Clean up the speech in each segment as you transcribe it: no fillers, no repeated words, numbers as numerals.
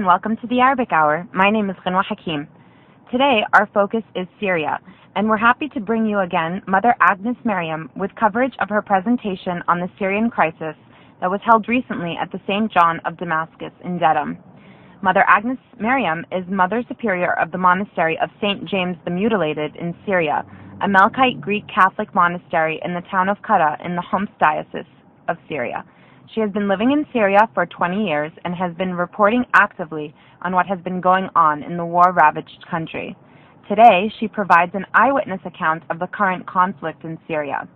and welcome to the Arabic Hour. My name is Ghanwa Hakim. Today, our focus is Syria, and we're happy to bring you again Mother Agnes Mariam with coverage of her presentation on the Syrian Crisis that was held recently at the St John of Damascus in Dedham. Mother Agnes Mariam is Mother Superior of the monastery of St James the Mutilated in Syria, a Melkite Greek Catholic monastery in the town of Qara in the Homs diocese of Syria. She has been living in Syria for 20 years and has been reporting actively on what has been going on in the war-ravaged country. Today, she provides an eyewitness account of the current conflict in Syria.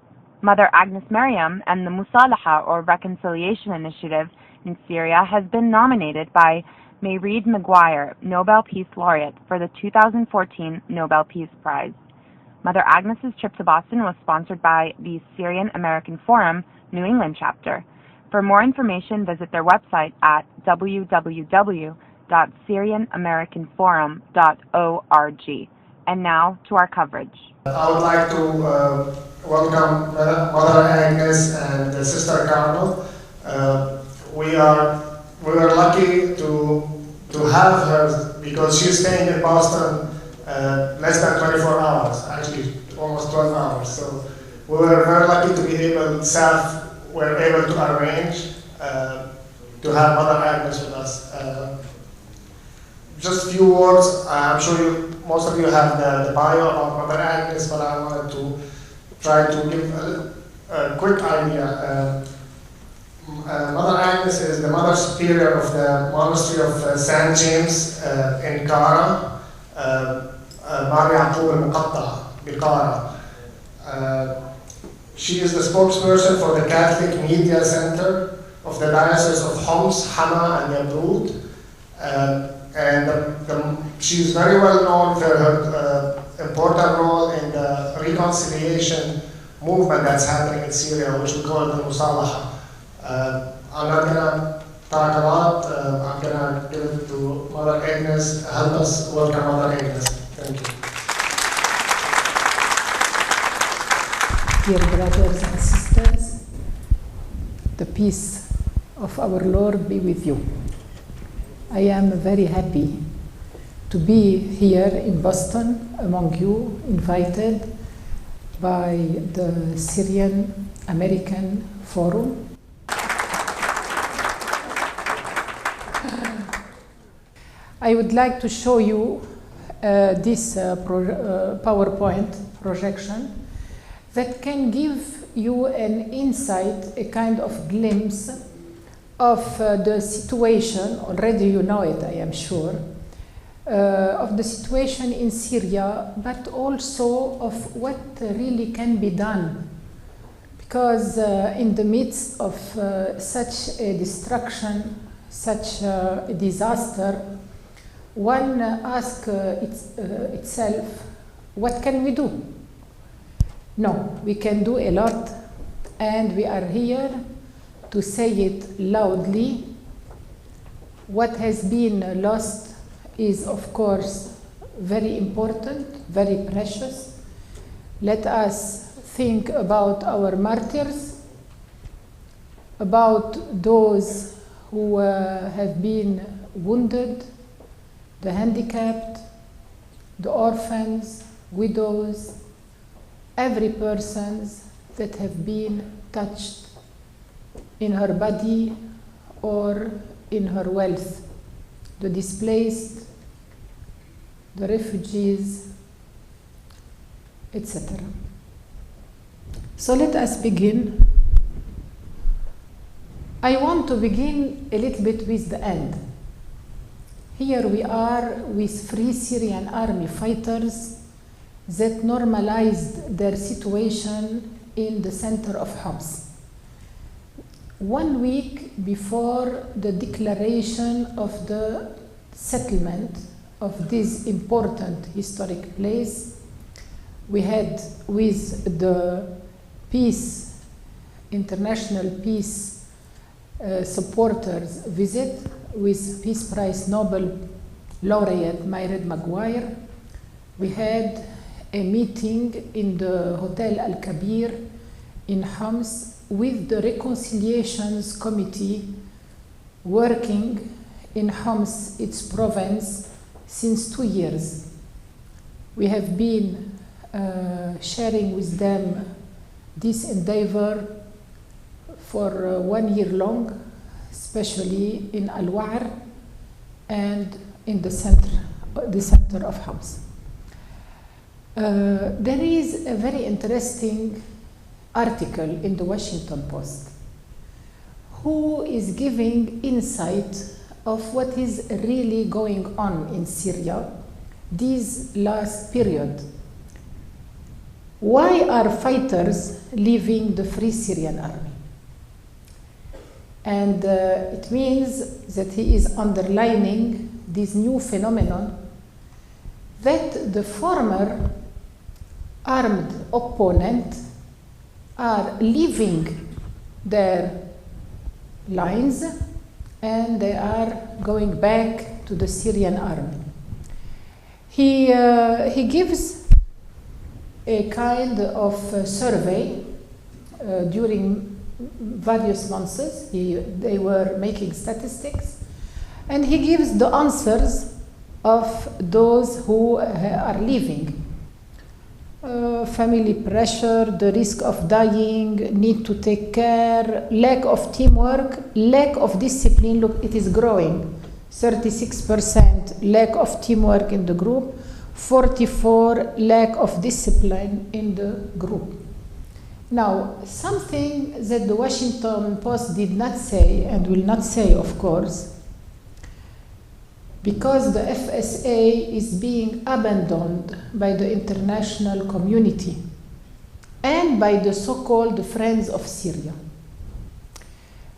Mother Agnes Mariam and the Mussalaha, or Reconciliation Initiative in Syria, has been nominated by Mairead Maguire, Nobel Peace Laureate, for the 2014 Nobel Peace Prize. Mother Agnes's trip to Boston was sponsored by the Syrian-American Forum, New England chapter. For more information, visit their website at www.syrianamericanforum.org. And now to our coverage. I would like to welcome Mother Agnes and Sister Carmel. We were lucky to have her because she's staying in Boston less than 24 hours, actually almost 12 hours. So we were very lucky to be able, staff were able to arrange to have Mother Agnes with us. Just a few words. I'm sure most of you have the bio about Mother Agnes, but I wanted to try to give a quick idea. Mother Agnes is the Mother Superior of the monastery of St James in Qara, Qara. She is the spokesperson for the Catholic Media Center of the Diocese of Homs, Hama, and Yabrud. She is very well known for her important role in the reconciliation movement that's happening in Syria, which we call the Mussalaha. I'm not going to talk a lot. I'm going to give it to Mother Agnes. Help us welcome Mother Agnes. Thank you. Dear brothers and sisters, the peace of our Lord be with you. I am very happy to be here in Boston among you, invited by the Syrian-American Forum. I would like to show you this PowerPoint projection that can give you an insight, a kind of glimpse of the situation, already you know it, I am sure, of the situation in Syria, but also of what really can be done. Because in the midst of such a destruction, such a disaster, one asks itself, what can we do? No, we can do a lot, and we are here to say it loudly. What has been lost is, of course, very important, very precious. Let us think about our martyrs, about those who have been wounded, the handicapped, the orphans, widows, every person that have been touched in her body or in her wealth, the displaced, the refugees, etc. So let us begin. I want to begin a little bit with the end. Here we are with Free Syrian Army fighters that normalized their situation in the center of Homs. 1 week before the declaration of the settlement of this important historic place, we had with the peace, international peace supporters visit with Peace Prize Nobel Laureate Mairead Maguire. We had a meeting in the Hotel Al-Kabir in Homs with the Reconciliations Committee working in Homs, its province, since 2 years. We have been sharing with them this endeavor for 1 year long, especially in Al-Wa'r and in the center of Homs. There is a very interesting article in the Washington Post who is giving insight of what is really going on in Syria this last period. Why are fighters leaving the Free Syrian Army? And it means that he is underlining this new phenomenon that the former armed opponent are leaving their lines and they are going back to the Syrian army. He gives a kind of survey during various months. They were making statistics, and he gives the answers of those who are leaving. Family pressure, the risk of dying, need to take care, lack of teamwork, lack of discipline. Look, it is growing. 36% lack of teamwork in the group, 44% lack of discipline in the group. Now, something that the Washington Post did not say and will not say, of course, because the FSA is being abandoned by the international community and by the so-called Friends of Syria,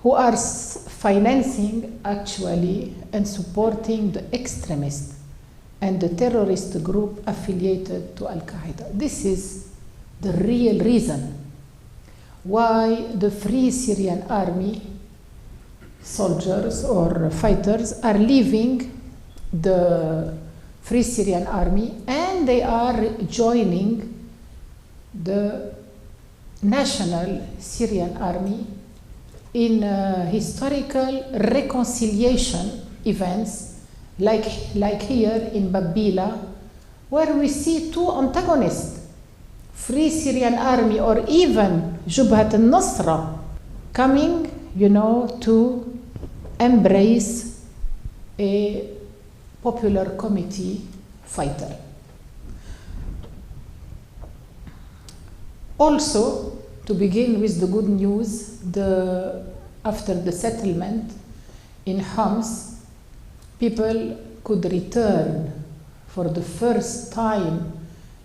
who are financing actually and supporting the extremist and the terrorist group affiliated to Al-Qaeda. This is the real reason why the Free Syrian Army soldiers or fighters are leaving the Free Syrian Army and they are joining the National Syrian Army in historical reconciliation events like here in Babila, where we see two antagonists, Free Syrian Army or even Jubhat al-Nusra, coming, to embrace a popular committee fighter. Also, to begin with the good news, after the settlement in Homs, people could return for the first time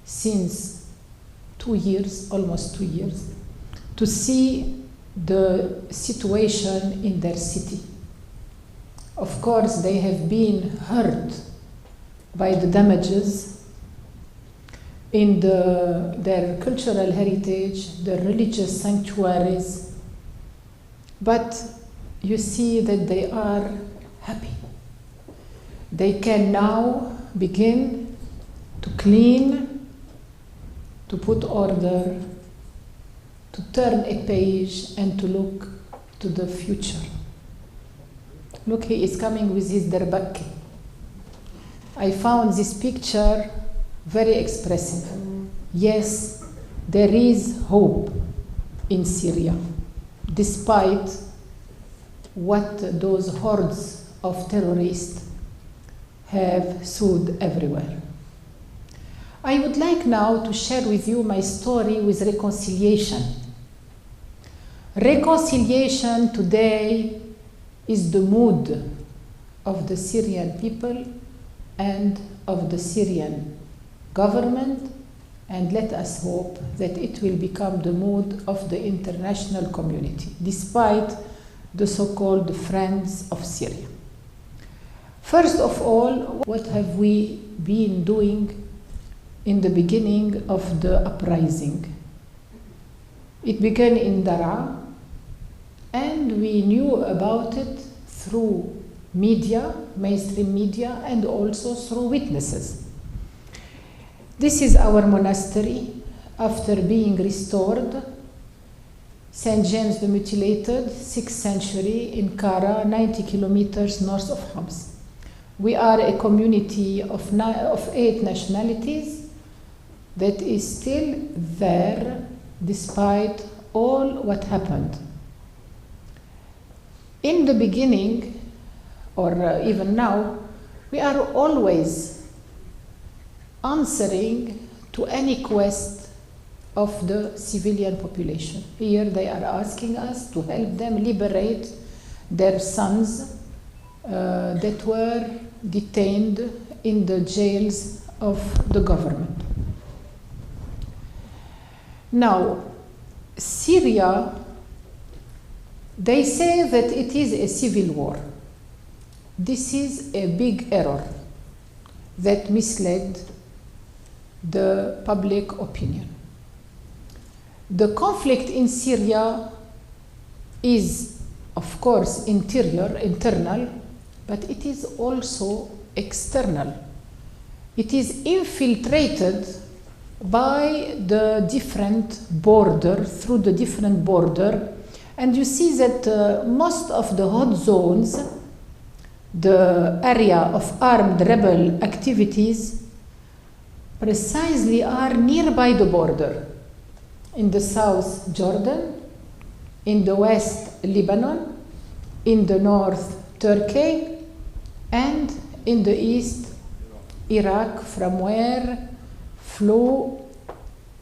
since 2 years, almost 2 years, to see the situation in their city. Of course, they have been hurt by the damages in their cultural heritage, their religious sanctuaries, but you see that they are happy. They can now begin to clean, to put order, to turn a page and to look to the future. Look, he is coming with his derbaki. I found this picture very expressive. Yes, there is hope in Syria, despite what those hordes of terrorists have sowed everywhere. I would like now to share with you my story with reconciliation. Reconciliation today is the mood of the Syrian people and of the Syrian government, and let us hope that it will become the mood of the international community, despite the so-called Friends of Syria. First of all, what have we been doing in the beginning of the uprising? It began in Daraa, and we knew about it through media, mainstream media, and also through witnesses. This is our monastery after being restored St James the Mutilated, 6th century in Qara, 90 kilometers north of Homs. We are a community of 8 nationalities that is still there despite all what happened. In the beginning, or even now, we are always answering to any quest of the civilian population. Here they are asking us to help them liberate their sons that were detained in the jails of the government. Now, Syria, they say that it is a civil war. This is a big error that misled the public opinion. The conflict in Syria is, of course, internal, but it is also external. It is infiltrated by the different border, through the different border, and you see that most of the hot zones, the area of armed rebel activities, precisely are nearby the border. In the south, Jordan, in the west, Lebanon, in the north, Turkey, and in the east, Iraq, from where flew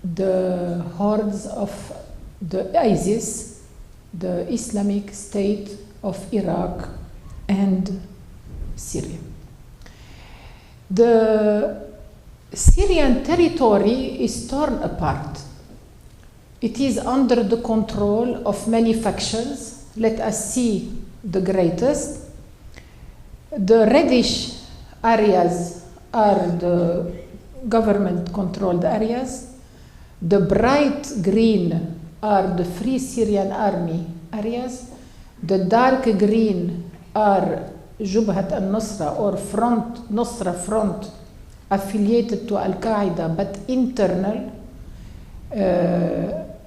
the hordes of the ISIS, the Islamic State of Iraq and Syria. The Syrian territory is torn apart. It is under the control of many factions. Let us see the greatest. The reddish areas are the government-controlled areas. The bright green are the Free Syrian Army areas. The dark green are Jubhat al-Nusra or Nusra Front, affiliated to Al-Qaeda but internal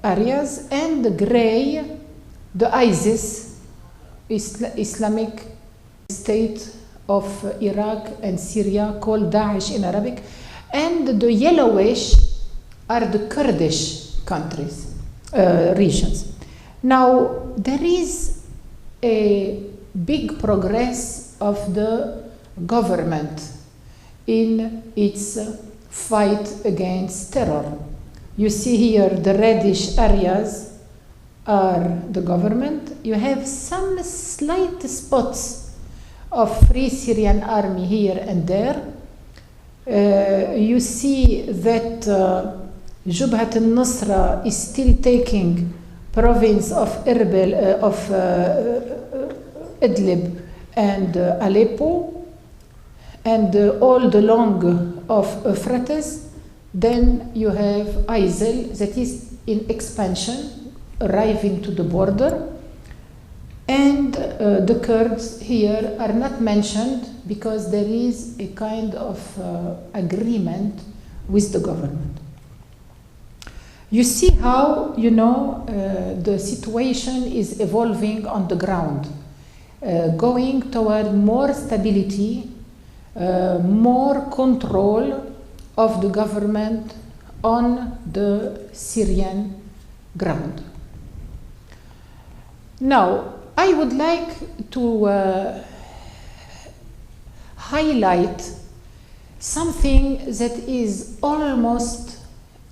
areas, and the gray, the ISIS, Islamic State of Iraq and Syria, called Daesh in Arabic, and the yellowish are the Kurdish countries, regions. Now, there is a big progress of the government in its fight against terror. You see here the reddish areas are the government. You have some slight spots of Free Syrian Army here and there. You see that Jubhat al-Nusra is still taking province of Idlib and Aleppo, and all the long of Euphrates. Then you have ISIL that is in expansion, arriving to the border, and the Kurds here are not mentioned because there is a kind of agreement with the government. You see how, the situation is evolving on the ground, going toward more stability, more control of the government on the Syrian ground. Now, I would like to highlight something that is almost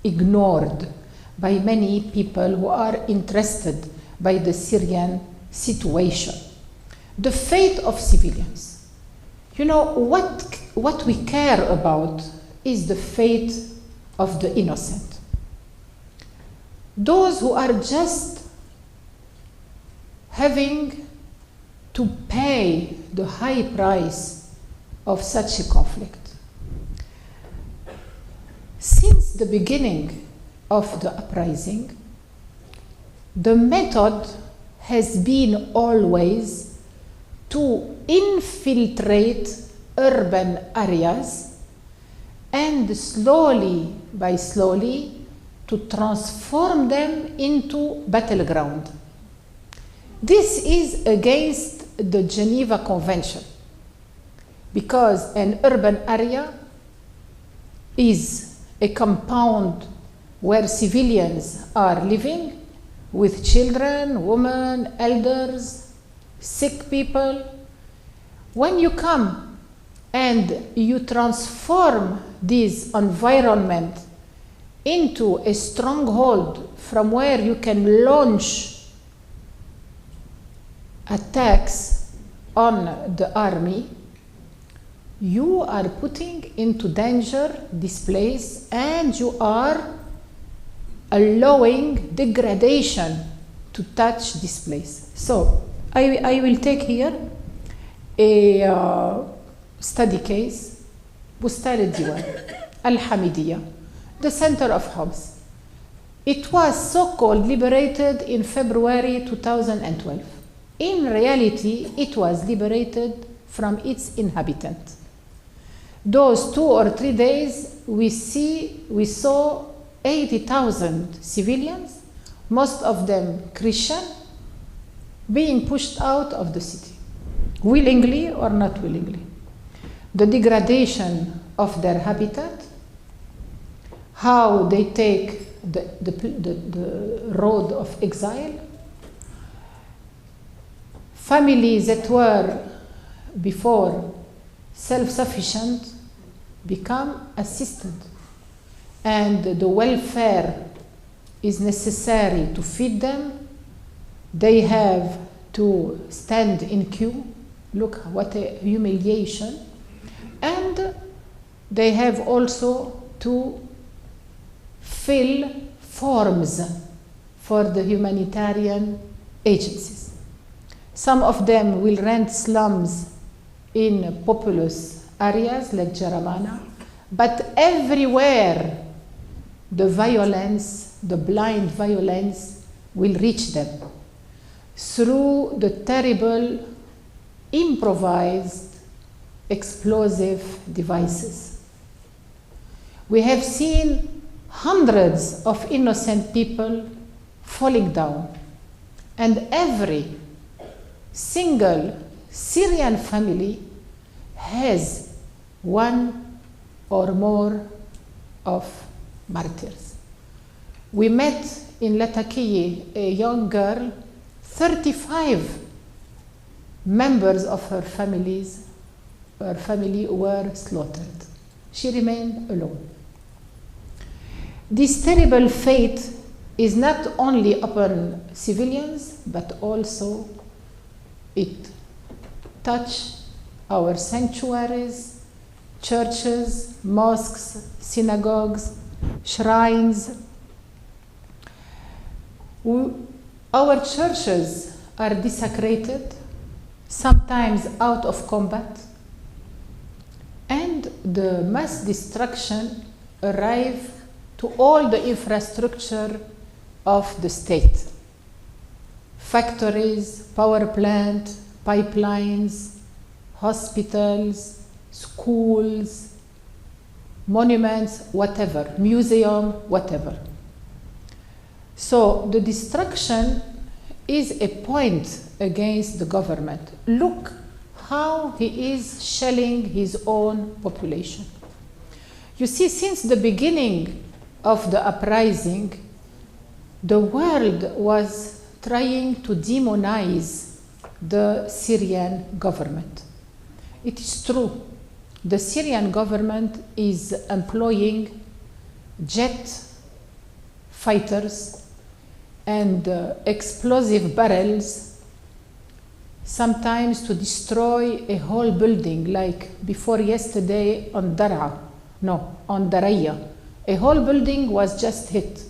ignored by many people who are interested by the Syrian situation. The fate of civilians. What we care about is the fate of the innocent. Those who are just having to pay the high price of such a conflict. Since the beginning of the uprising, the method has been always to infiltrate urban areas and slowly by slowly to transform them into battleground. This is against the Geneva Convention, because an urban area is a compound where civilians are living with children, women, elders, sick people. When you come and you transform this environment into a stronghold from where you can launch attacks on the army, you are putting into danger this place, and you are allowing degradation to touch this place. So I will take here a study case, Bustan al-Diwan, Al-Hamidiyya, the center of Homs. It was so-called liberated in February 2012. In reality, it was liberated from its inhabitants. Those 2 or 3 days, we saw 80,000 civilians, most of them Christian, being pushed out of the city, willingly or not willingly. The degradation of their habitat, how they take the road of exile, families that were before self-sufficient become assisted, and the welfare is necessary to feed them. They have to stand in queue. Look what a humiliation. And they have also to fill forms for the humanitarian agencies. Some of them will rent slums in populous areas like Jaramana, but everywhere the violence, the blind violence, will reach them through the terrible improvised explosive devices. We have seen hundreds of innocent people falling down, and every single Syrian family has one or more of martyrs. We met in Latakia a young girl, 35 members of her family were slaughtered. She remained alone. This terrible fate is not only upon civilians, but also it touches our sanctuaries, churches, mosques, synagogues, shrines. Our churches are desecrated, sometimes out of combat, and the mass destruction arrives to all the infrastructure of the state. Factories, power plant, pipelines, hospitals, schools, monuments, whatever, museum, whatever. So the destruction is a point against the government. Look how he is shelling his own population. You see, since the beginning of the uprising, the world was trying to demonize the Syrian government. It is true. The Syrian government is employing jet fighters and explosive barrels, sometimes to destroy a whole building, like before yesterday on Daraya. A whole building was just hit.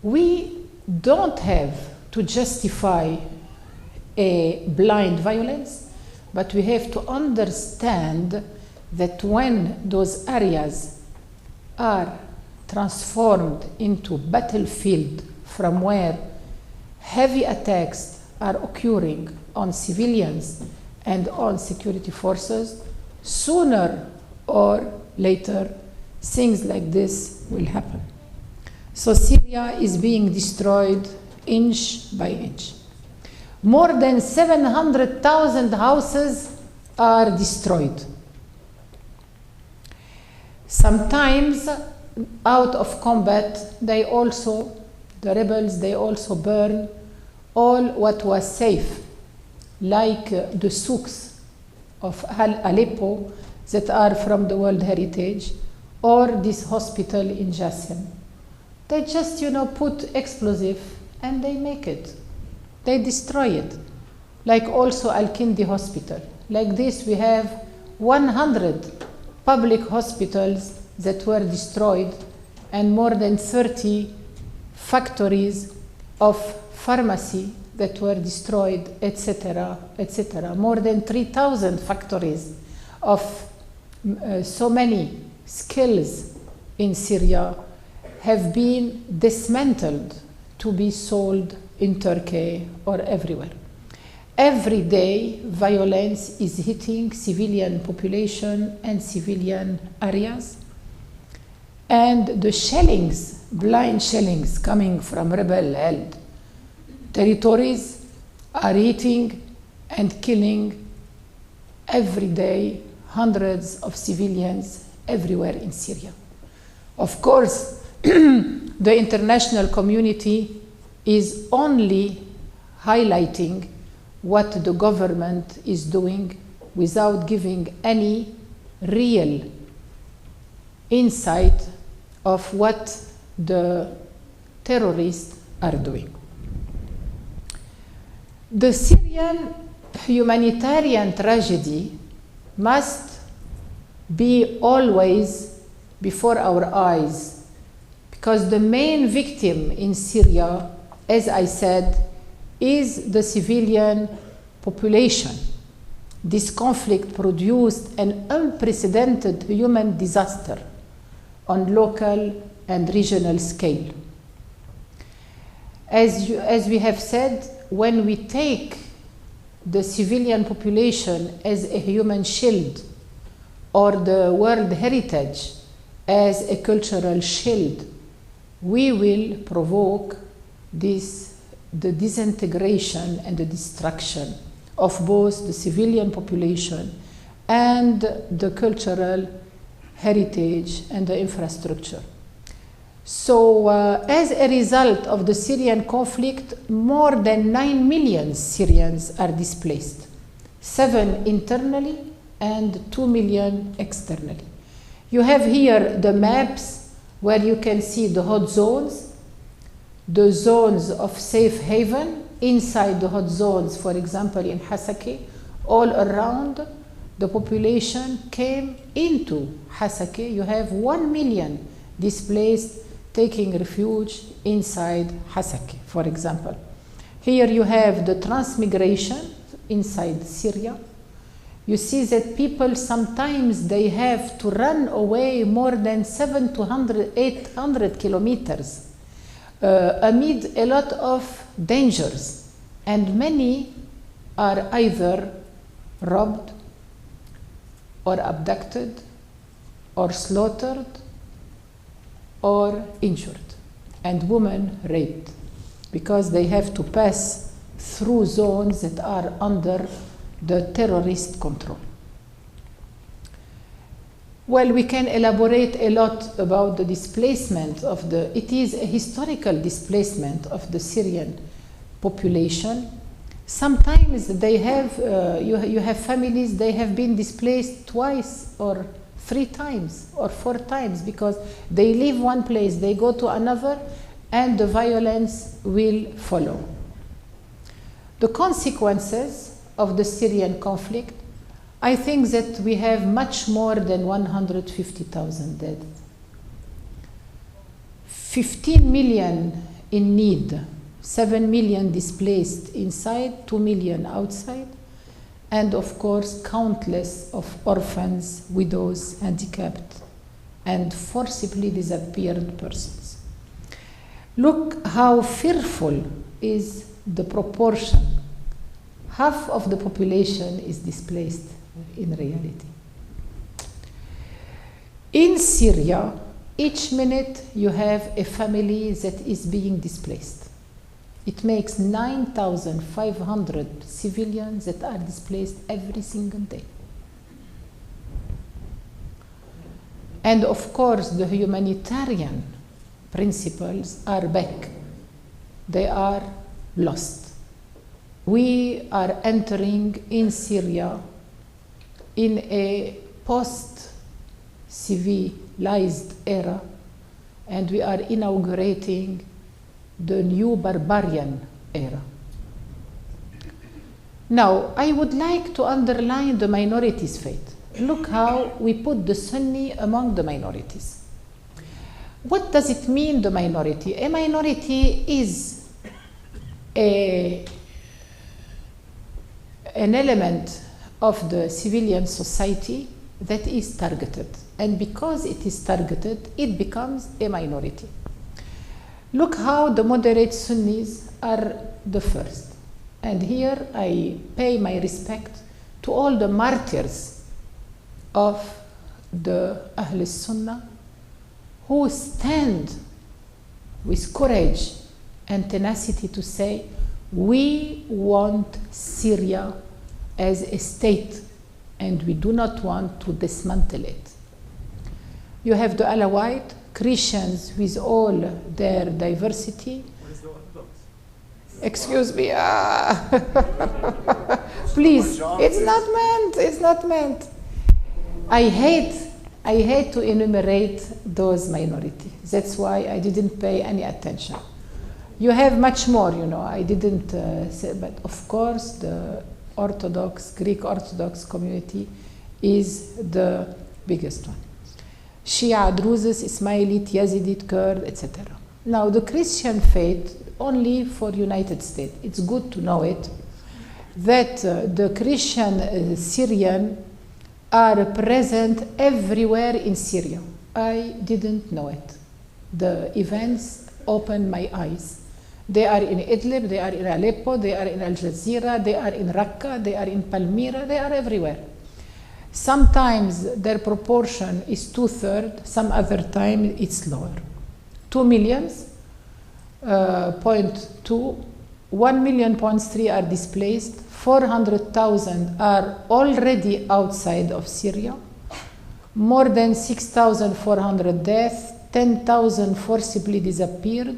We don't have to justify a blind violence, but we have to understand that when those areas are transformed into battlefield from where heavy attacks are occurring on civilians and on security forces, sooner or later things like this will happen. So Syria is being destroyed inch by inch. More than 700,000 houses are destroyed. Sometimes, out of combat, the rebels, they also burn all what was safe, like the souks of Aleppo that are from the World Heritage, or this hospital in Jassim. They just, put explosive and they make it. They destroy it. Like also Al-Kindi Hospital. Like this, we have 100 public hospitals that were destroyed and more than 30 factories of pharmacy that were destroyed, etc., etc. More than 3,000 factories of so many skills in Syria have been dismantled to be sold in Turkey or everywhere. Every day, violence is hitting civilian population and civilian areas. And the shellings, blind shellings coming from rebel-held territories are hitting and killing every day hundreds of civilians everywhere in Syria. Of course, the international community is only highlighting what the government is doing without giving any real insight of what the terrorists are doing. The Syrian humanitarian tragedy must be always before our eyes, because the main victim in Syria, as I said, is the civilian population. This conflict produced an unprecedented human disaster on local and regional scale. As we have said, when we take the civilian population as a human shield, or the World Heritage as a cultural shield, we will provoke the disintegration and the destruction of both the civilian population and the cultural heritage and the infrastructure. So as a result of the Syrian conflict, more than 9 million Syrians are displaced, 7 internally and 2 million externally. You have here the maps where you can see the hot zones, the zones of safe haven. Inside the hot zones, for example, in Hasaki, all around the population came into Hasaki. You have 1 million displaced taking refuge inside Hasaki, for example. Here you have the transmigration inside Syria. You see that people sometimes they have to run away more than 800 kilometers amid a lot of dangers, and many are either robbed or abducted or slaughtered or injured, and women raped, because they have to pass through zones that are under the terrorist control. Well, we can elaborate a lot about the displacement of it is a historical displacement of the Syrian population. Sometimes they have, you have families, they have been displaced twice or 3 times or 4 times, because they leave one place, they go to another, and the violence will follow. The consequences of the Syrian conflict, I think that we have much more than 150,000 dead. 15 million in need, 7 million displaced inside, 2 million outside, and of course countless of orphans, widows, handicapped, and forcibly disappeared persons. Look how fearful is the proportion. Half of the population is displaced in reality. In Syria, each minute you have a family that is being displaced. It makes 9,500 civilians that are displaced every single day. And of course, the humanitarian principles are back. They are lost. We are entering in Syria in a post-civilized era, and we are inaugurating the new barbarian era. Now, I would like to underline the minorities' fate. Look how we put the Sunni among the minorities. What does it mean, the minority? A minority is an element of the civilian society that is targeted. And because it is targeted, it becomes a minority. Look how the moderate Sunnis are the first. And here I pay my respect to all the martyrs of the Ahl Sunnah who stand with courage and tenacity to say, we want Syria as a state and we do not want to dismantle it. You have the Alawite, Christians with all their diversity. What is the Orthodox? Excuse me. Please, it's not meant. I hate to enumerate those minorities. That's why I didn't pay any attention. You have much more, I didn't say, but of course the Greek Orthodox community is the biggest one. Shia, Druzes, Ismailite, Yazidite, Kurd, etc. Now the Christian faith, only for United States, it's good to know it, that the Christian Syrian are present everywhere in Syria. I didn't know it. The events opened my eyes. They are in Idlib, they are in Aleppo, they are in Al Jazeera, they are in Raqqa, they are in Palmyra, they are everywhere. Sometimes their proportion is 2/3, some other time it's lower. 2 million, 0.2, 1,000,000.3 are displaced, 400,000 are already outside of Syria, more than 6,400 deaths, 10,000 forcibly disappeared,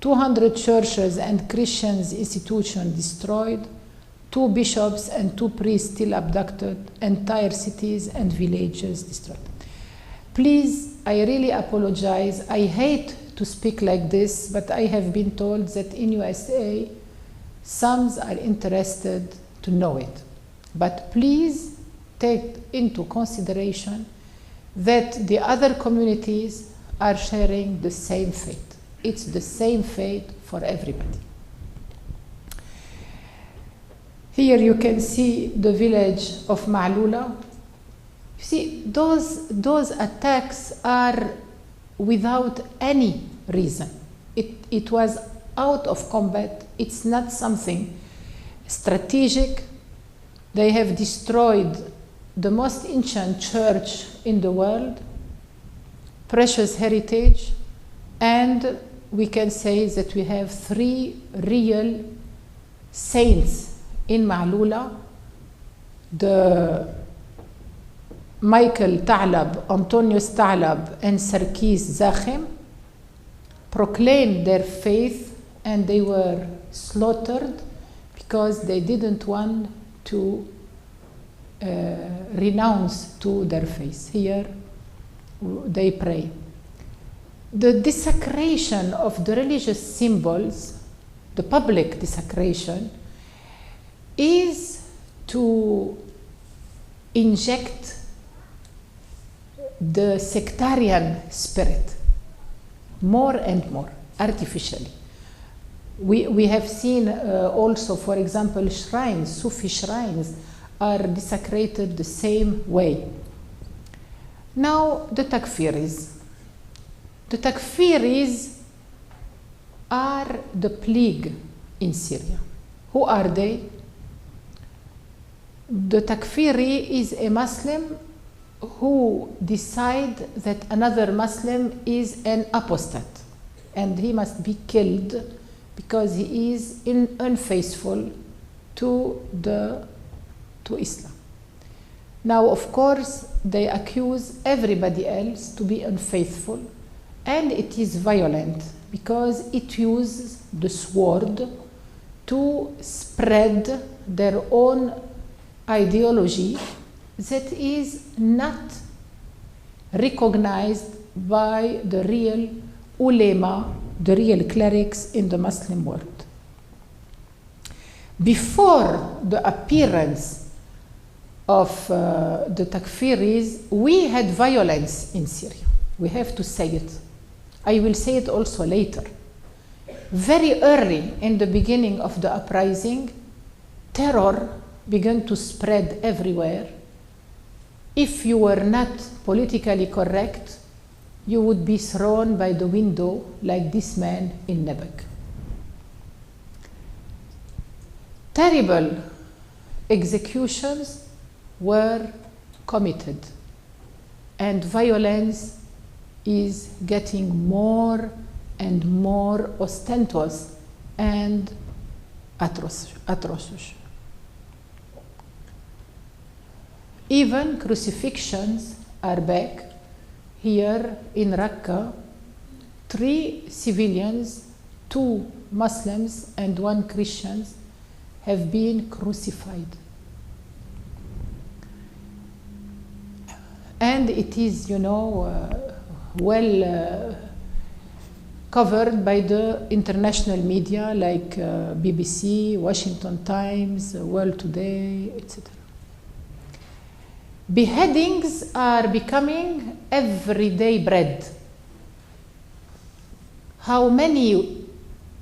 200 churches and Christian institutions destroyed, 2 bishops and 2 priests still abducted, entire cities and villages destroyed. Please, I really apologize. I hate to speak like this, but I have been told that in USA, some are interested to know it. But please take into consideration that the other communities are sharing the same fate. It's the same fate for everybody. Here you can see the village of Ma'lula. You see, those attacks are without any reason. It was out of combat. It's not something strategic. They have destroyed the most ancient church in the world, precious heritage, and we can say that we have 3 real saints in Ma'lula: the Michael Ta'lab, Antonius Ta'lab, and Sarkis Zachem proclaimed their faith, and they were slaughtered because they didn't want to renounce to their faith. Here they pray. The desecration of the religious symbols, the public desecration, is to inject the sectarian spirit more and more artificially. We have seen also, for example, shrines, Sufi shrines, are desecrated the same way. Now, the Takfiris. The Takfiris are the plague in Syria. Who are they? The Takfiri is a Muslim who decide that another Muslim is an apostate and he must be killed because he is unfaithful to Islam. Now, of course, they accuse everybody else to be unfaithful, and it is violent because it uses the sword to spread their own ideology that is not recognized by the real ulema, the real clerics in the Muslim world. Before the appearance of the Takfiris, we had violence in Syria. We have to say it. I will say it also later. Very early in the beginning of the uprising, terror began to spread everywhere. If you were not politically correct, you would be thrown by the window like this man in Nebek. Terrible executions were committed, and violence is getting more and more ostentatious and atrocious. Even crucifixions are back. Here in Raqqa, 3 civilians, 2 Muslims and 1 Christian have been crucified. And it is, well covered by the international media like BBC, Washington Times, World Today, etc. Beheadings are becoming everyday bread. How many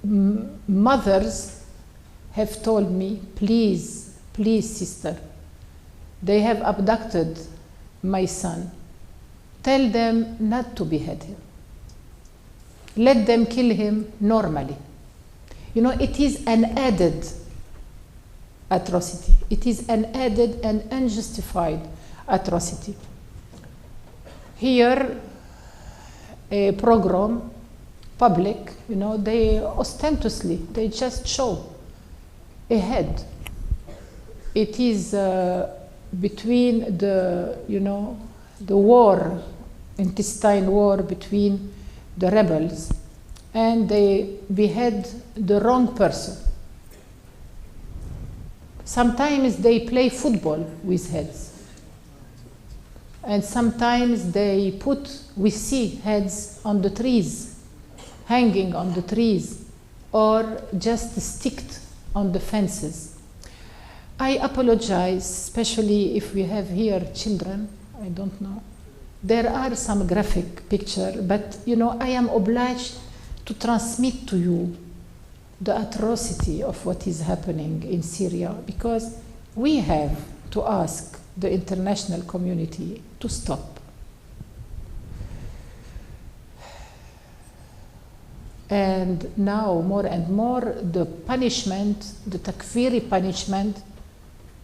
mothers have told me, please, sister, they have abducted my son. Tell them not to behead him. Let them kill him normally. It is an added atrocity. It is an added and unjustified atrocity. Here, a program, public, they ostentatiously, they just show a head. It is between the war, intestine war between the rebels, and they behead the wrong person. Sometimes they play football with heads. And sometimes we see heads on the trees, hanging on the trees, or just sticked on the fences. I apologize, especially if we have here children, I don't know. There are some graphic pictures, but I am obliged to transmit to you the atrocity of what is happening in Syria, because we have to ask the international community to stop. And now, more and more, the punishment, the Takfiri punishment,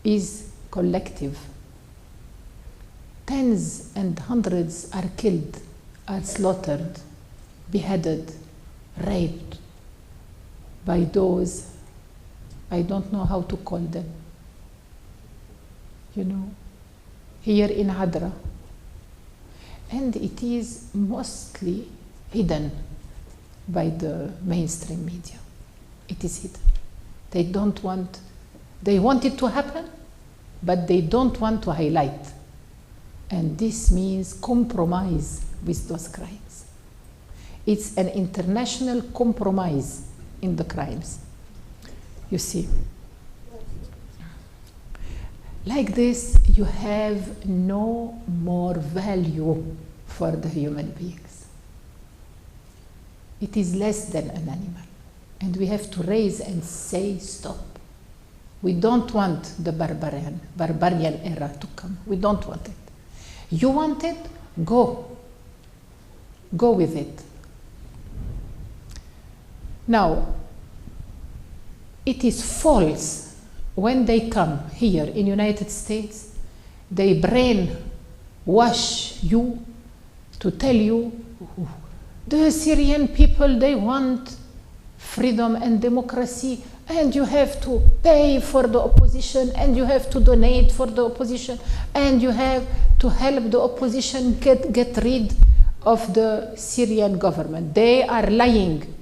is collective. Tens and hundreds are killed, are slaughtered, beheaded, raped by those, I don't know how to call them, here in Hadra. And it is mostly hidden by the mainstream media. It is hidden. They want it to happen, but they don't want to highlight. And this means compromise with those crimes. It's an international compromise in the crimes. You see. Like this, you have no more value for the human beings. It is less than an animal. And we have to raise and say, stop. We don't want the barbarian era to come. We don't want it. You want it? Go. Go with it. Now, it is false when they come here in United States, they bring wash you, to tell you the Syrian people, they want freedom and democracy, and you have to pay for the opposition, and you have to donate for the opposition, and you have to help the opposition get rid of the Syrian government. They are lying.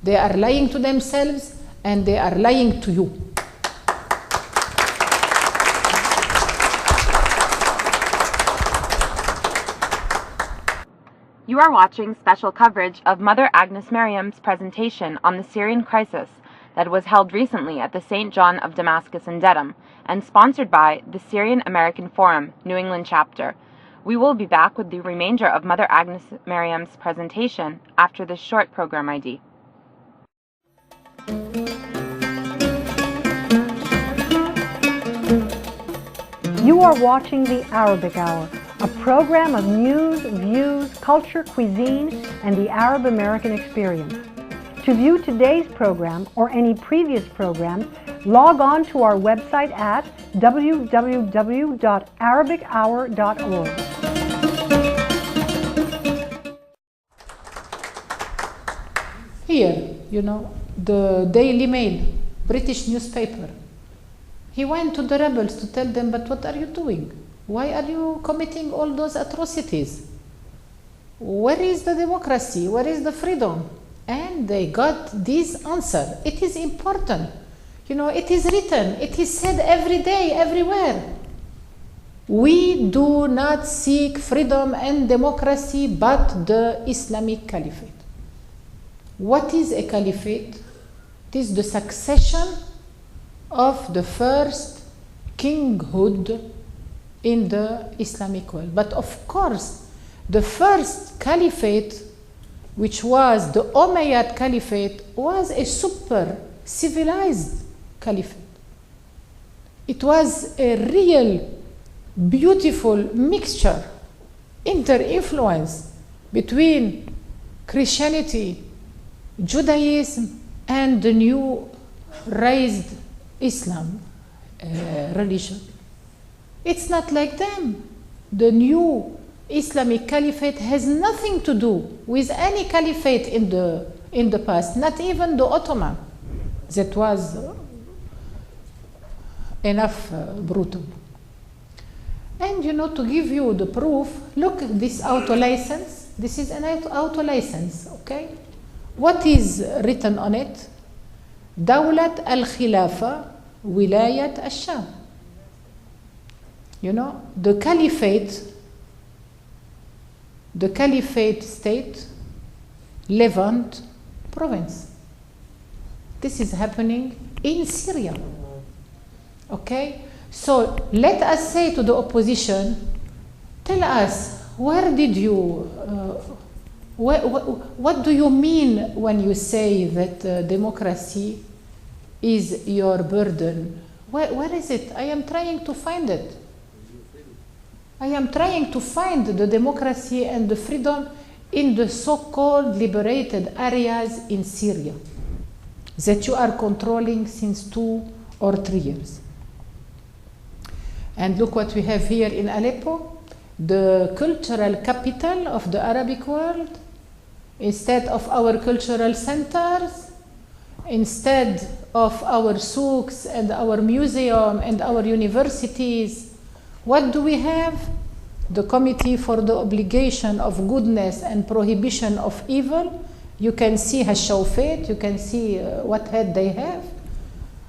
They are lying to themselves, and they are lying to you. You are watching special coverage of Mother Agnes Mariam's presentation on the Syrian Crisis that was held recently at the St. John of Damascus in Dedham and sponsored by the Syrian-American Forum, New England chapter. We will be back with the remainder of Mother Agnes Mariam's presentation after this short program ID. You are watching the Arabic Hour, a program of news, views, culture, cuisine, and the Arab-American experience. To view today's program or any previous programs, log on to our website at www.arabichour.org. Here, the Daily Mail, British newspaper. He went to the rebels to tell them, but what are you doing? Why are you committing all those atrocities? Where is the democracy? Where is the freedom? And they got this answer. It is important. It is written. It is said every day, everywhere. We do not seek freedom and democracy but the Islamic Caliphate. What is a caliphate? It is the succession of the first kinghood in the Islamic world. But of course, the first caliphate, which was the Umayyad Caliphate, was a super civilized caliphate. It was a real beautiful mixture, inter-influence between Christianity, Judaism, and the new raised Islam religion. It's not like them. The new Islamic Caliphate has nothing to do with any caliphate in the past, not even the Ottoman. That was enough brutal. And to give you the proof, look at this auto license. This is an auto license, okay? What is written on it? Dawlat al-Khilafa, Wilayat al-Sham. The caliphate state, Levant province. This is happening in Syria. Okay? So let us say to the opposition, tell us, where did you, what do you mean when you say that democracy is your burden? Where is it? I am trying to find it. I am trying to find the democracy and the freedom in the so-called liberated areas in Syria that you are controlling since 2 or 3 years. And look what we have here in Aleppo, the cultural capital of the Arabic world. Instead of our cultural centers, instead of our souks and our museum and our universities, what do we have? The Committee for the Obligation of Goodness and Prohibition of Evil. You can see Hashawfet, you can see what head they have.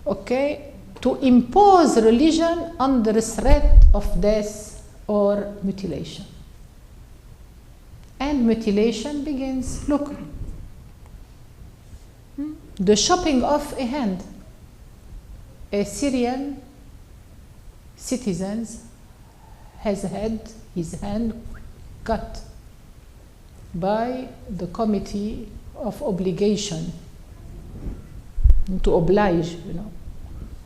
Okay? To impose religion under threat of death or mutilation. And mutilation begins, look. The chopping off a hand. A Syrian citizen has had his hand cut by the Committee of Obligation, to oblige,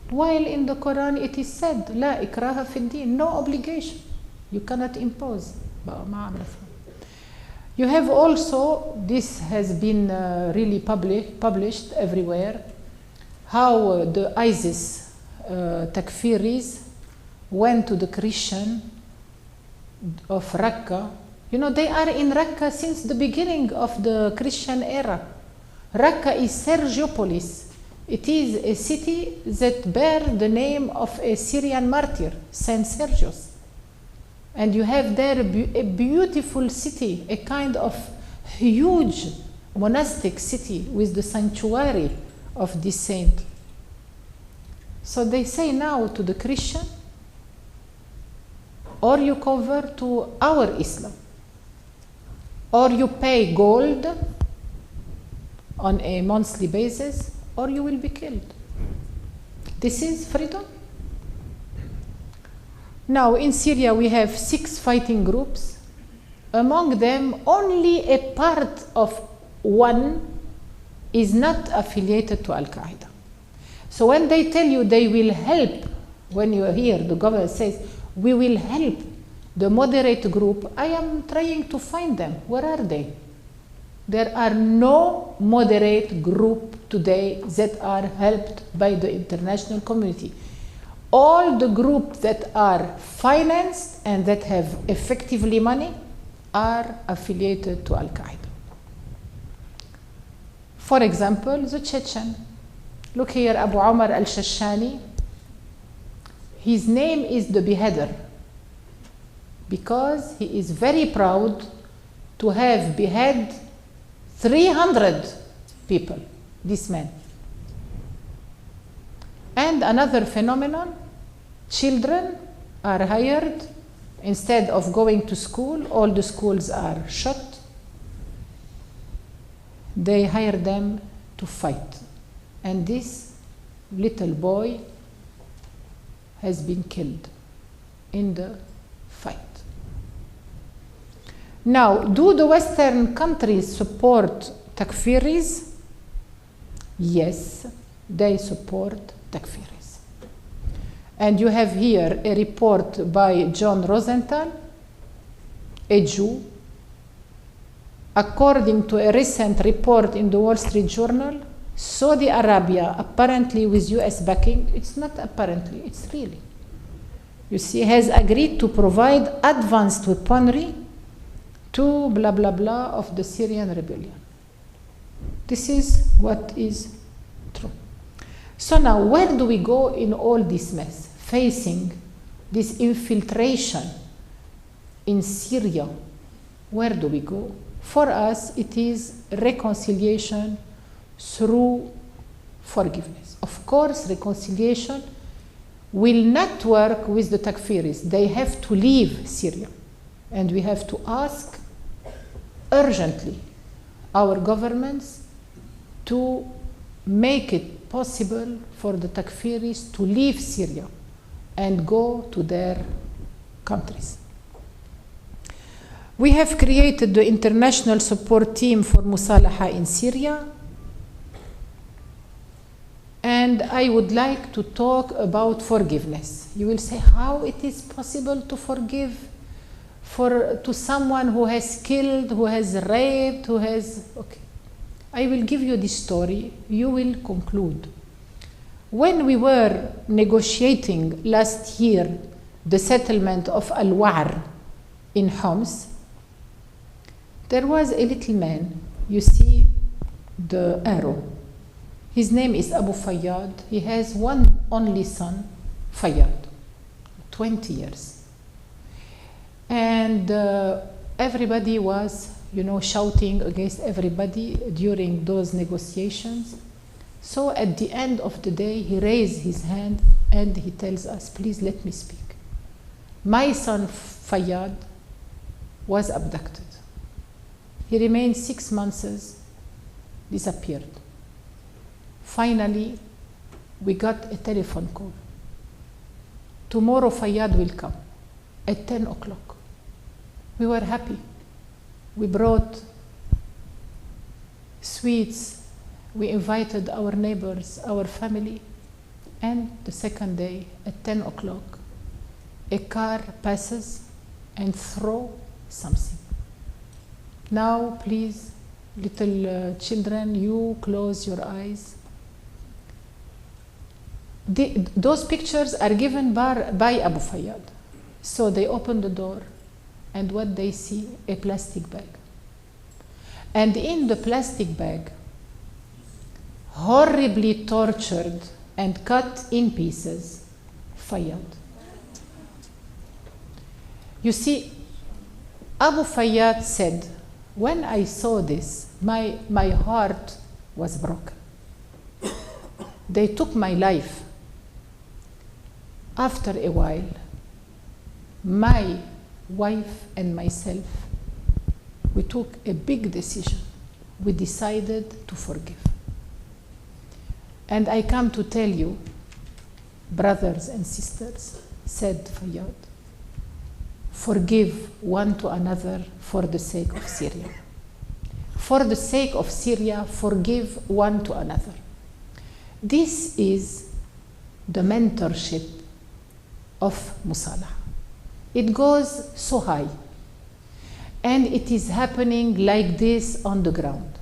While in the Quran it is said, La ikraha fi din, no obligation. You cannot impose. You have also, this has been really published everywhere, how the ISIS takfiris went to the Christian of Raqqa. You know, they are in Raqqa since the beginning of the Christian era. Raqqa is Sergiopolis. It is a city that bears the name of a Syrian martyr, Saint Sergius. And you have there a beautiful city, a kind of huge monastic city with the sanctuary of this saint. So they say now to the Christian, or you convert to our Islam, or you pay gold on a monthly basis, or you will be killed. This is freedom. Now in Syria we have 6 fighting groups. Among them only a part of one is not affiliated to Al-Qaeda. So when they tell you they will help, when you hear the government says, we will help the moderate group, I am trying to find them. Where are they? There are no moderate group today that are helped by the international community. All the groups that are financed and that have effectively money are affiliated to Al-Qaeda. For example, the Chechen. Look here, Abu Omar al-Shashani. His name is the Beheader because he is very proud to have beheaded 300 people, this man. And another phenomenon, children are hired. Instead of going to school, all the schools are shut. They hire them to fight. And this little boy has been killed in the fight. Now, do the Western countries support takfiris? Yes, they support takfiris. And you have here a report by John Rosenthal, a Jew. According to a recent report in the Wall Street Journal, Saudi Arabia, apparently with US backing, it's not apparently, it's really, you see, has agreed to provide advanced weaponry to blah blah blah of the Syrian rebellion. This is what is true. So now, where do we go in all this mess? Facing this infiltration in Syria, where do we go? For us, it is reconciliation through forgiveness. Of course, reconciliation will not work with the takfiris. They have to leave Syria. And we have to ask urgently our governments to make it possible for the takfiris to leave Syria and go to their countries. We have created the international support team for Mussalaha in Syria. And I would like to talk about forgiveness. You will say how it is possible to forgive to someone who has killed, who has raped, who has, okay. I will give you this story, you will conclude. When we were negotiating last year the settlement of Al-War in Homs, there was a little man, you see the arrow. His name is Abu Fayyad. He has one only son, Fayyad, 20 years. And everybody was, you know, shouting against everybody during those negotiations. So at the end of the day, he raised his hand and he tells us, please let me speak. My son Fayyad was abducted. He remained 6 months, disappeared. Finally, we got a telephone call. Tomorrow Fayyad will come at 10 o'clock. We were happy. We brought sweets. We invited our neighbors, our family. And the second day at 10 o'clock, a car passes and throws something. Now, please, little children, you close your eyes. Those pictures are given by Abu Fayyad. So they opened the door And what they see? A plastic bag. And in the plastic bag, horribly tortured and cut in pieces, Fayyad. You see, Abu Fayyad said, when I saw this, my heart was broken. They took my life. After a while, my wife and myself, we took a big decision. We decided to forgive. And I come to tell you, brothers and sisters, said Fayyad, forgive one to another for the sake of Syria. For the sake of Syria, forgive one to another. This is the mentorship of Mussalaha. It goes so high. And it is happening like this on the ground.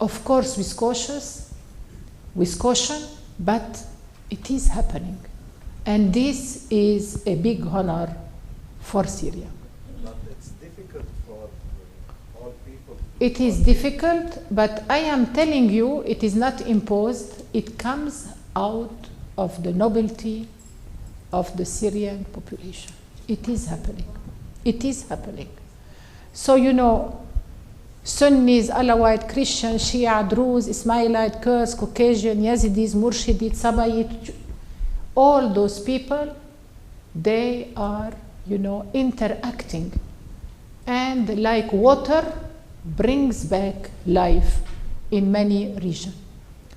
Of course, with caution, but it is happening. And this is a big honor for Syria. But it's difficult for all people. It is difficult, but I am telling you, it is not imposed. It comes out of the nobility of the Syrian population. It is happening. It is happening. So, you know, Sunnis, Alawite, Christian, Shia, Druze, Ismailite, Kurds, Caucasian, Yazidis, Murshidit, Sabayit, all those people, they are, you know, interacting. And like water brings back life in many regions.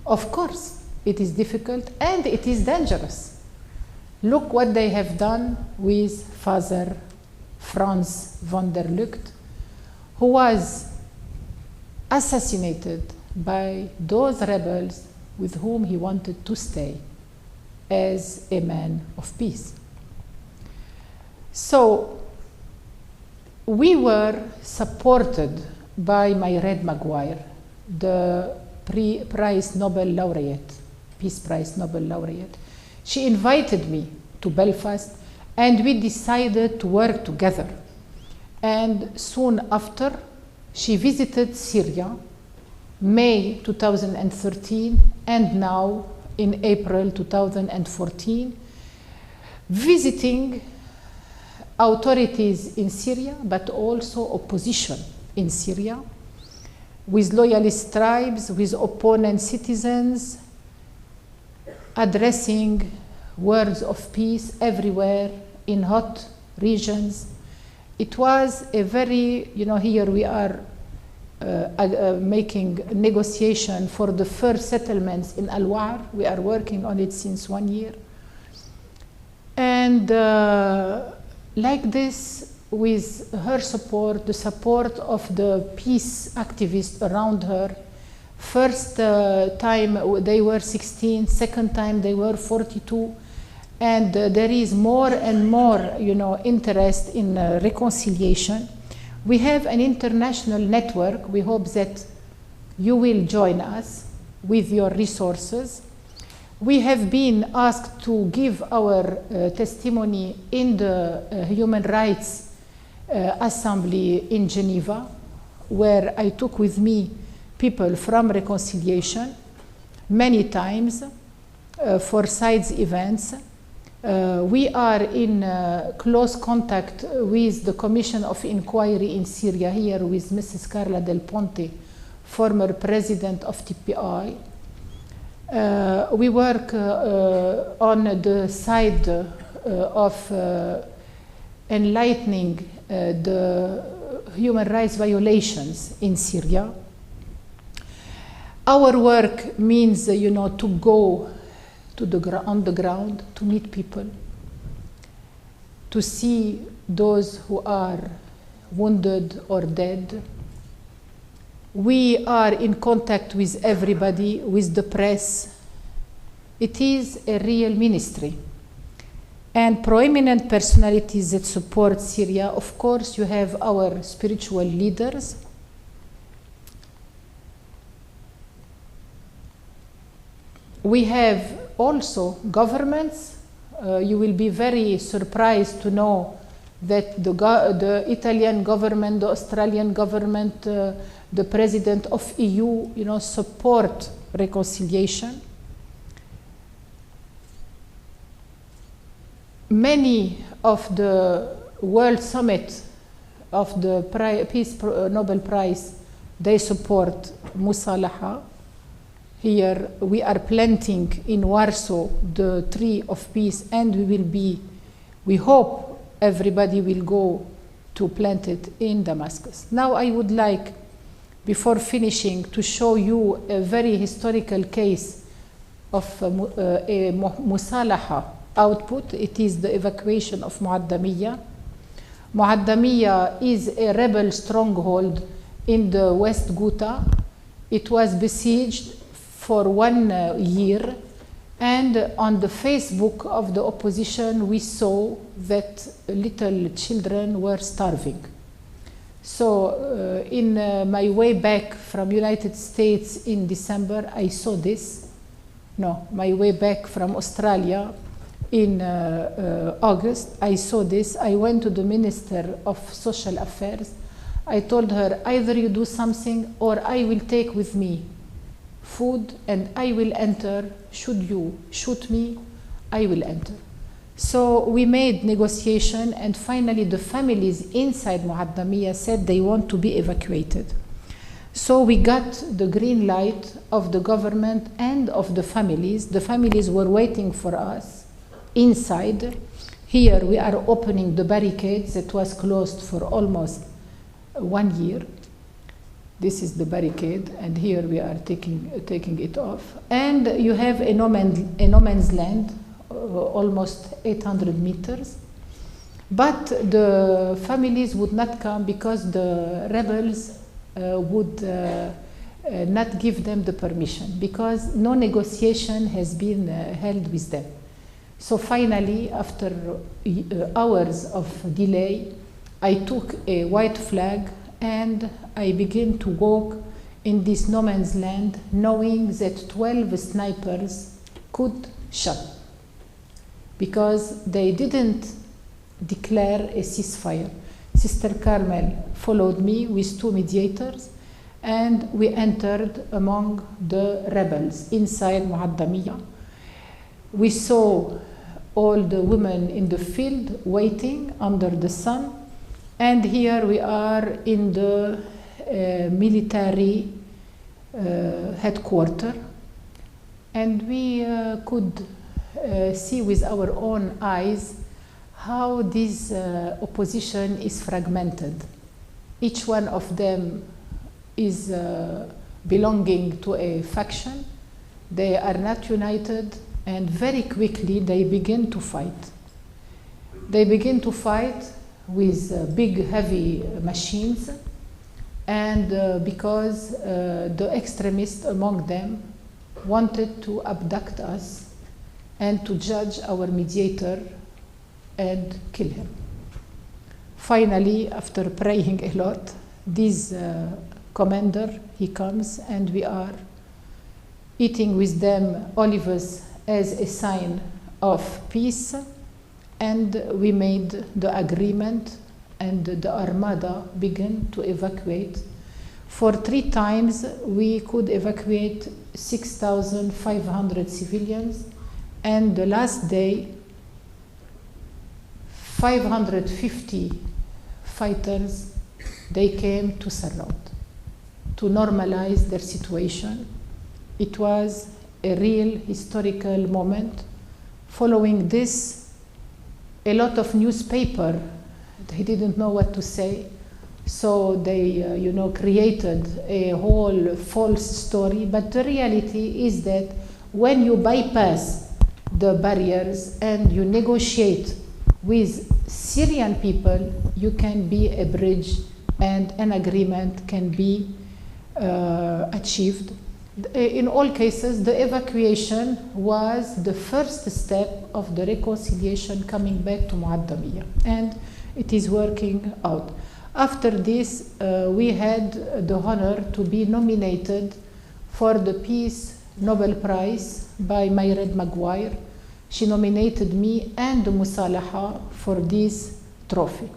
Of course, it is difficult and it is dangerous. Look what they have done with Father Franz von der Lugt, who was assassinated by those rebels with whom he wanted to stay as a man of peace. So we were supported by Mairead Maguire, the Nobel Laureate, Peace Prize Nobel Laureate. She invited me to Belfast and we decided to work together. And soon after, she visited Syria, May 2013, and now in April 2014, visiting authorities in Syria, but also opposition in Syria, with loyalist tribes, with opponent citizens, addressing words of peace everywhere in hot regions. It was a very, you know, here we are making negotiation for the first settlements in Al-War. We are working on it since 1 year. And like this, with her support, the support of the peace activists around her, first time they were 16, second time they were 42, and there is more and more, you know, interest in reconciliation. We have an international network. We hope that you will join us with your resources. We have been asked to give our testimony in the Human Rights Assembly in Geneva, where I took with me people from reconciliation many times for sides events. We are in close contact with the Commission of Inquiry in Syria, here with Mrs. Carla Del Ponte, former president of TPI. We work on the side of enlightening the human rights violations in Syria. Our work means, you know, to go to on the ground, to meet people, to see those who are wounded or dead. We are in contact with everybody, with the press. It is a real ministry. And prominent personalities that support Syria, of course, you have our spiritual leaders. We have also governments. You will be very surprised to know that the Italian government, the Australian government, the president of EU, support reconciliation. Many of the World Summit of the Peace Nobel Prize, they support Mussalaha. Here we are planting in Warsaw the tree of peace, and we hope everybody will go to plant it in Damascus. Now I would like, before finishing, to show you a very historical case of a Mussalaha output. It is the evacuation of Muaddamiyya. Muaddamiyya is a rebel stronghold in the West Ghouta. It was besieged for 1 year, and on the Facebook of the opposition we saw that little children were starving. So in my way back from United States in December, I saw this. No, my way back from Australia in August, I saw this. I went to the Minister of Social Affairs. I told her, either you do something or I will take with me food and I will enter. Should you shoot me, I will enter. So we made negotiation, and finally the families inside Muaddamiyya said they want to be evacuated. So we got the green light of the government and of the families. The families were waiting for us inside. Here we are opening the barricades that was closed for almost 1 year. This is the barricade, and here we are taking it off. And you have a no man's land, almost 800 meters. But the families would not come because the rebels would not give them the permission, because no negotiation has been held with them. So finally, after hours of delay, I took a white flag and I began to walk in this no man's land, knowing that 12 snipers could shoot, because they didn't declare a ceasefire. Sister Carmel followed me with 2 mediators, and we entered among the rebels inside Muaddamiyya. We saw all the women in the field waiting under the sun, and here we are in the military headquarters, and we could see with our own eyes how this opposition is fragmented. Each one of them is belonging to a faction. They are not united, and very quickly they begin to fight. They begin to fight with big, heavy machines, and because the extremists among them wanted to abduct us and to judge our mediator and kill him. Finally, after praying a lot, this commander, he comes, and we are eating with them olives as a sign of peace, and we made the agreement, and the Armada began to evacuate. For 3 times we could evacuate 6,500 civilians, and the last day 550 fighters, they came to surround, to normalize their situation. It was a real historical moment. Following this, a lot of newspaper, they didn't know what to say, so they created a whole false story. But the reality is that when you bypass the barriers and you negotiate with Syrian people, you can be a bridge, and an agreement can be achieved. In all cases, the evacuation was the first step of the reconciliation coming back to Muaddamiyya, and it is working out. After this, we had the honor to be nominated for the Peace Nobel Prize by Mairead Maguire. She nominated me and the Mussalaha for this trophy.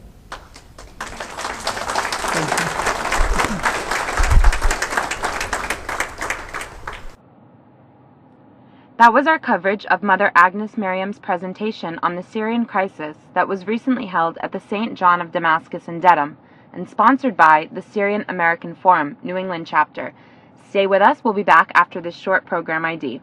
That was our coverage of Mother Agnes Mariam's presentation on the Syrian Crisis that was recently held at the St. John of Damascus in Dedham and sponsored by the Syrian-American Forum, New England chapter. Stay with us, we'll be back after this short program ID.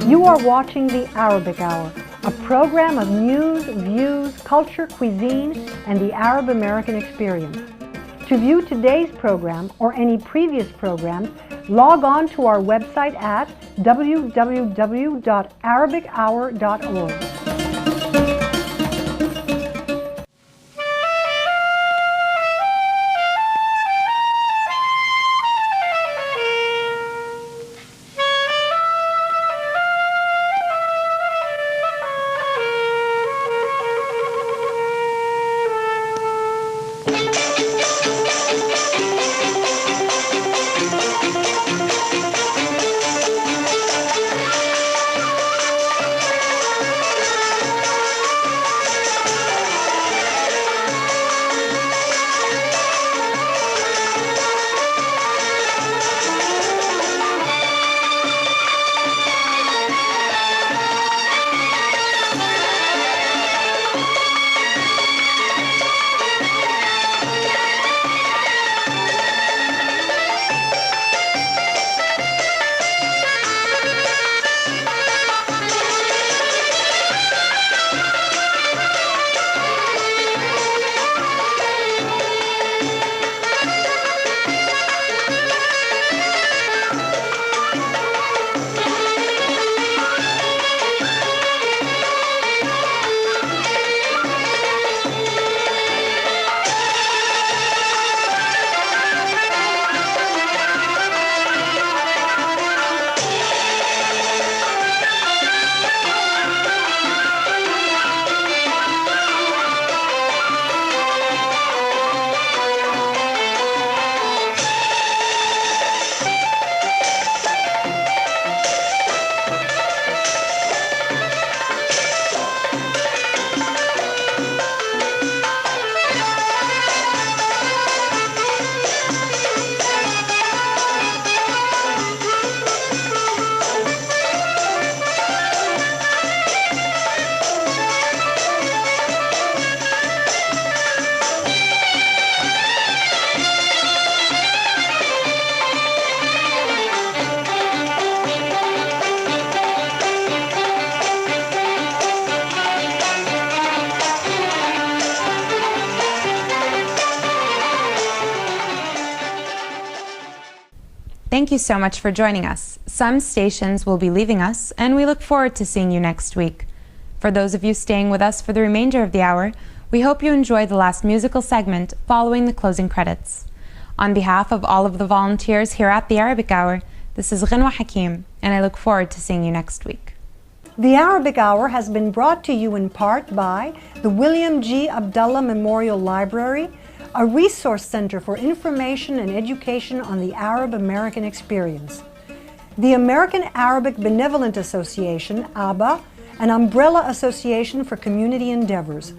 You are watching the Arabic Hour, a program of news, views, culture, cuisine, and the Arab-American experience. To view today's program or any previous programs, log on to our website at www.arabichour.org. Thank you so much for joining us. Some stations will be leaving us, and we look forward to seeing you next week. For those of you staying with us for the remainder of the hour, we hope you enjoyed the last musical segment following the closing credits. On behalf of all of the volunteers here at the Arabic Hour, this is Ghanwa Hakim, and I look forward to seeing you next week. The Arabic Hour has been brought to you in part by the William G. Abdullah Memorial Library, a resource center for information and education on the Arab-American experience, the American Arabic Benevolent Association, ABA, an umbrella association for community endeavors,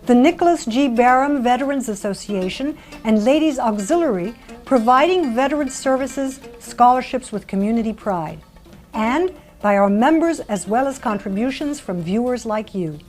the Nicholas G. Barham Veterans Association and Ladies Auxiliary, providing veteran services, scholarships with community pride, and by our members as well as contributions from viewers like you.